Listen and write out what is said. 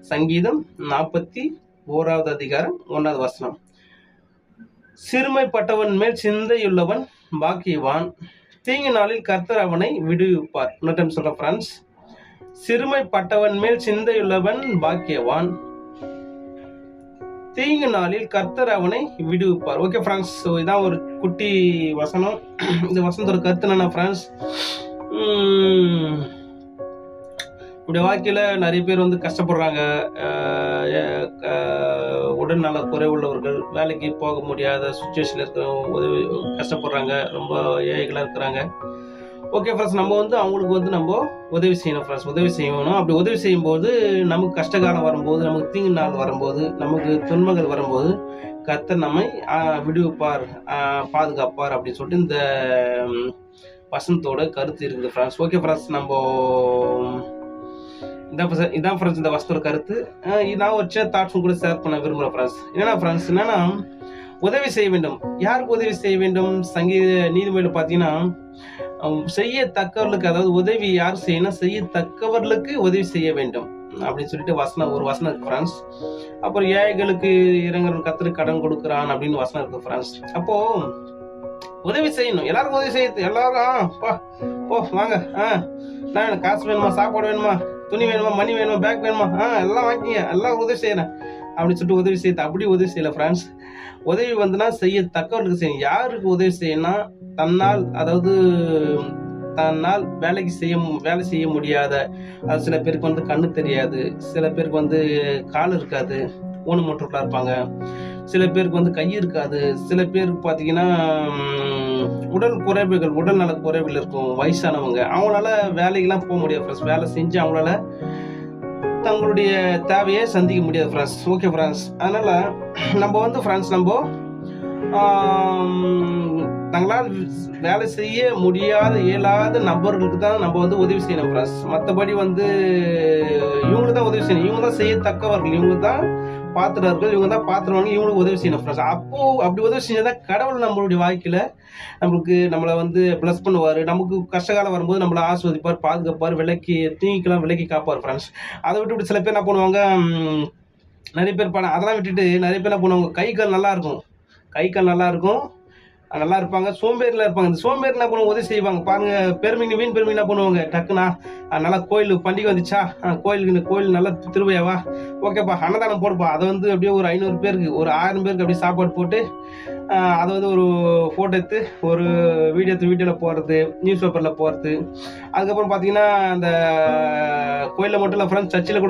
சங்கீதம் 41வது அதிகாரம் 1வது வசனம். சிறுமைப்பட்டவன் மேல் சிந்தையுள்ளவன் பாக்கியவான், தீங்கு நாளில் கர்த்தர் அவனை விடுவிப்பார். இன்னொரு டைம் சொல்றேன் ஃப்ரெண்ட்ஸ். சிறுமைப்பட்டவன் மேல் சிந்தையுள்ளவன் பாக்கியவான், தீங்கு நாளில் கர்த்தர் அவனை விடுவிப்பார். ஓகே ஃப்ரெண்ட்ஸ், ஸோ இதான் ஒரு குட்டி வசனம். இந்த வசனத்தோட கருத்து என்னன்னா ஃப்ரெண்ட்ஸ், இப்படி வாழ்க்கையில் நிறைய பேர் வந்து கஷ்டப்படுறாங்க. உடல்நல குறைவுள்ளவர்கள், வேலைக்கு போக முடியாத சுச்சுவேஷனில் இருக்கிற உதவி கஷ்டப்படுறாங்க, ரொம்ப ஏழைகளாக இருக்கிறாங்க. ஓகே ஃப்ரெண்ட்ஸ், நம்ம வந்து அவங்களுக்கு வந்து நம்ம உதவி செய்யணும் ஃப்ரெண்ட்ஸ், உதவி செய்யணும். அப்படி உதவி செய்யும்போது நமக்கு கஷ்டகாலம் வரும்போது, நமக்கு தீங்கு நாள் வரும்போது, நமக்கு துன்பங்கள் வரும்போது கர்த்தர் நம்மை விடுவிப்பார், பாதுகாப்பார் அப்படின்னு சொல்லிட்டு இந்த வசனத்தோட கருத்து இருக்குது ஃப்ரெண்ட்ஸ். ஓகே ஃப்ரெண்ட்ஸ், நம்ம இதான் ஃப்ரெண்ட்ஸ் இந்த வசனத்தோட கருத்து. நான் ஒரு சின்ன தாட்ஸும் கூட ஷேர் பண்ண விரும்புகிறேன் ஃப்ரெண்ட்ஸ். என்னன்னா ஃப்ரெண்ட்ஸ், என்னன்னா உதவி செய்ய வேண்டும். யாருக்கு உதவி செய்ய வேண்டும்? நீதிமொழியில் பார்த்தீங்கன்னா, செய்யத்தக்கவர்களுக்கு, அதாவது உதவி யார் செய்யணும்? செய்யத்தக்கவர்களுக்கு உதவி செய்ய வேண்டும் அப்படின்னு சொல்லிட்டு ஒரு வசனம் இருக்கு ஃப்ரெண்ட்ஸ். அப்புறம் ஏழைகளுக்கு இறங்குற கர்த்தர் கடன் கொடுக்குறான் அப்படின்னு வசனம் இருக்கு ஃப்ரெண்ட்ஸ். அப்போ உதவி செய்யணும், எல்லாருக்கும் உதவி செய்ய, எல்லாரும் போ வாங்க, நான் காசு வேணுமா, சாப்பாடு வேணுமா, துணி வேணுமா, மணி வேணுமா, பேக் வேணுமா, எல்லாம் வாங்கிங்க, எல்லாம் உதவி செய்யறேன் அப்படின்னு சொல்லிட்டு உதவி செய்ய, அப்படி உதவி செய்யல ஃப்ரெண்ட்ஸ். உதவி வந்துன்னா செய்யத்தக்கவர்களுக்கு செய்யணும். யாருக்கு உதவி செய்யணும்னா, தன்னால் வேலை செய்ய முடியாத, அது சில பேருக்கு வந்து கண்ணு தெரியாது, சில பேருக்கு வந்து கால் இருக்காது, ஊனமுற்றோர்களா இருப்பாங்க, சில பேருக்கு வந்து கை இருக்காது, சில பேருக்கு பார்த்தீங்கன்னா உடல் நல குறைவுகள் இருக்கும், வயசானவங்க, அவங்களால வேலைக்கெல்லாம் போக முடியாது ஃப்ரெண்ட்ஸ். வேலை செஞ்சு அவங்களால தங்களுடைய தேவையை சந்திக்க முடியாது ஃப்ரெண்ட்ஸ். ஓகே ஃப்ரெண்ட்ஸ், அதனால நம்ம வந்து ஃப்ரெண்ட்ஸ், நம்ம தங்களால் வேலை செய்ய முடியாத இயலாத நபர்களுக்கு தான் நம்ம வந்து உதவி செய்யணும் ஃப்ரெண்ட்ஸ். மற்றபடி வந்து இவங்களுக்கு தான் உதவி செய்யணும், இவங்க தான் செய்யத்தக்கவர்கள், இவங்க தான் பாத்திரர்கள், இவங்க தான் பாத்திரவாங்க, இவங்களுக்கு உதவி செய்யணும் ஃப்ரெண்ட்ஸ். அப்படி உதவி செஞ்சாதான் கடவுள் நம்மளுடைய வாழ்க்கையில நம்மளை வந்து பிளஸ் பண்ணுவார். நமக்கு கஷ்டகாலம் வரும்போது நம்மளை ஆஸ்வதிப்பார், பாதுகாப்பார், தீங்கிக்கலாம் விலக்கி காப்பார் ஃப்ரெண்ட்ஸ். அதை விட்டு சில பேர் என்ன பண்ணுவாங்க, நிறைய பேர் அதெல்லாம் விட்டுட்டு நிறைய பேர் என்ன பண்ணுவாங்க, கை கால் நல்லா இருக்கும், நல்லா இருப்பாங்க, சோம்பேறில இருப்பாங்க. இந்த சோம்பேறி என்ன பண்ணுவாங்க, உதவி செய்வாங்க பாருங்க. வீண் பெருமை என்ன பண்ணுவாங்க, டக்குனா நல்லா கோயில் பண்டிகை வந்துச்சா, கோயில் நல்லா திருவையாவா, ஓகேப்பா அன்னதானம் போடுப்பா, அதை வந்து அப்படியே ஒரு 500 பேருக்கு, ஒரு 1000 பேருக்கு அப்படியே சாப்பாடு போட்டு, அதை வந்து ஒரு ஃபோட்டோ எடுத்து ஒரு வீடியோவில் போடுறது, நியூஸ் பேப்பரில் போடுறது. அதுக்கப்புறம் பார்த்தீங்கன்னா அந்த கோயிலில் மட்டும் இல்லை ஃப்ரெண்ட்ஸ், சர்ச்சில்